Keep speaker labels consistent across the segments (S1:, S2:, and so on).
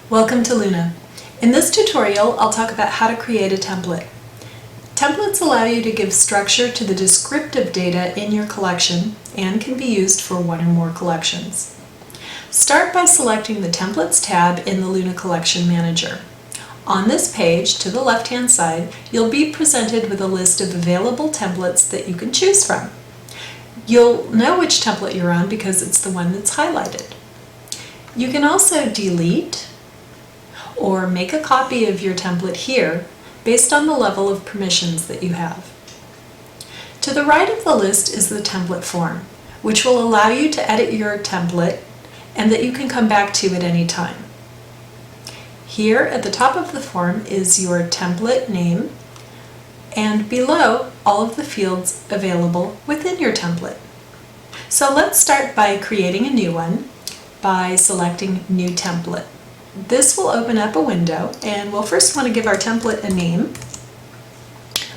S1: Welcome to Luna. In this tutorial, I'll talk about how to create a template. Templates allow you to give structure to the descriptive data in your collection and can be used for one or more collections. Start by selecting the Templates tab in the Luna Collection Manager. On this page, to the left-hand side, you'll be presented with a list of available templates that you can choose from. You'll know which template you're on because it's the one that's highlighted. You can also delete or make a copy of your template here based on the level of permissions that you have. To the right of the list is the template form, which will allow you to edit your template and that you can come back to at any time. Here at the top of the form is your template name, and below all of the fields available within your template. So let's start by creating a new one by selecting New Template. This will open up a window, and we'll first want to give our template a name.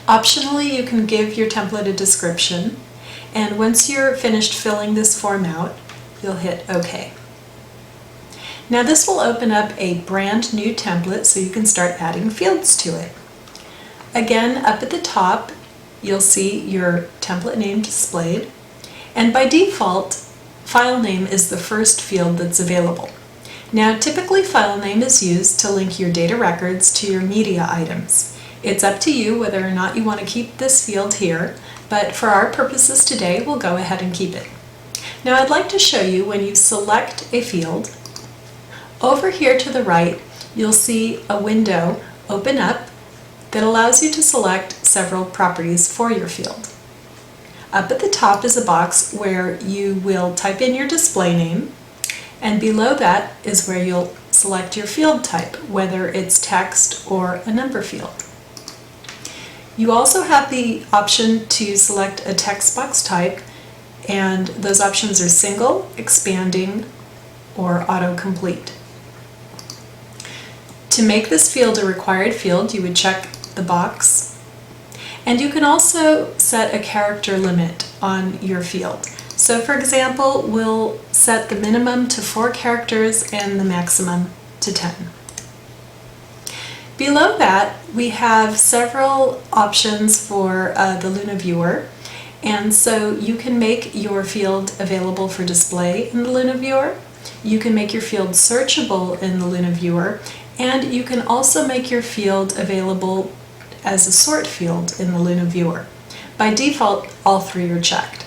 S1: Optionally, you can give your template a description, and once you're finished filling this form out, you'll hit OK. Now this will open up a brand new template so you can start adding fields to it. Again, up at the top, you'll see your template name displayed, and by default, file name is the first field that's available. Now, typically file name is used to link your data records to your media items. It's up to you whether or not you want to keep this field here, but for our purposes today, we'll go ahead and keep it. Now, I'd like to show you when you select a field, over here to the right, you'll see a window open up that allows you to select several properties for your field. Up at the top is a box where you will type in your display name, and below that is where you'll select your field type, whether it's text or a number field. You also have the option to select a text box type, and those options are single, expanding, or autocomplete. To make this field a required field, you would check the box, and you can also set a character limit on your field. So for example, we'll set the minimum to 4 characters and the maximum to 10. Below that, we have several options for the Luna Viewer, and so you can make your field available for display in the Luna Viewer, you can make your field searchable in the Luna Viewer, and you can also make your field available as a sort field in the Luna Viewer. By default, all 3 are checked.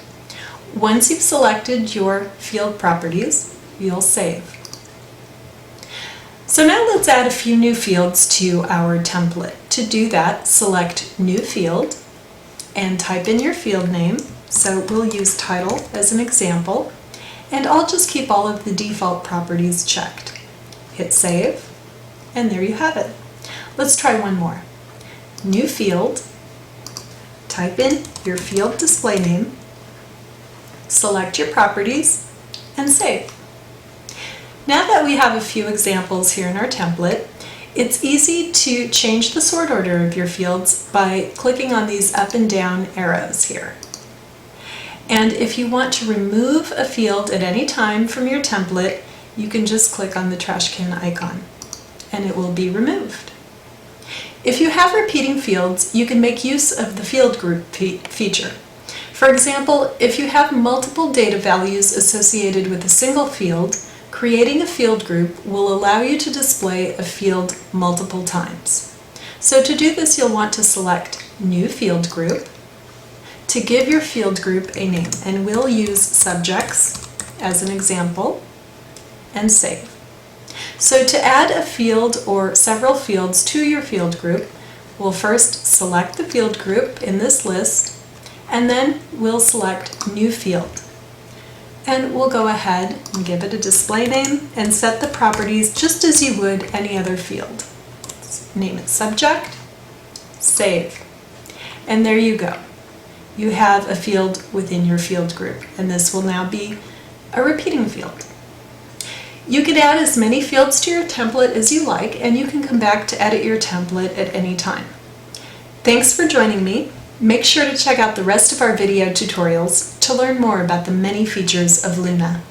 S1: Once you've selected your field properties, you'll save. So now let's add a few new fields to our template. To do that, select New Field and type in your field name. So we'll use title as an example, and I'll just keep all of the default properties checked. Hit Save, and there you have it. Let's try one more. New Field, type in your field display name, select your properties, and save. Now that we have a few examples here in our template, it's easy to change the sort order of your fields by clicking on these up and down arrows here. And if you want to remove a field at any time from your template, you can just click on the trash can icon, and it will be removed. If you have repeating fields, you can make use of the field group feature. For example, if you have multiple data values associated with a single field, creating a field group will allow you to display a field multiple times. So to do this, you'll want to select New Field Group to give your field group a name, and we'll use subjects as an example, and save. So to add a field or several fields to your field group, we'll first select the field group in this list, and then we'll select New Field. And we'll go ahead and give it a display name and set the properties just as you would any other field. Name it Subject, Save, and there you go. You have a field within your field group, and this will now be a repeating field. You can add as many fields to your template as you like, and you can come back to edit your template at any time. Thanks for joining me. Make sure to check out the rest of our video tutorials to learn more about the many features of Luna.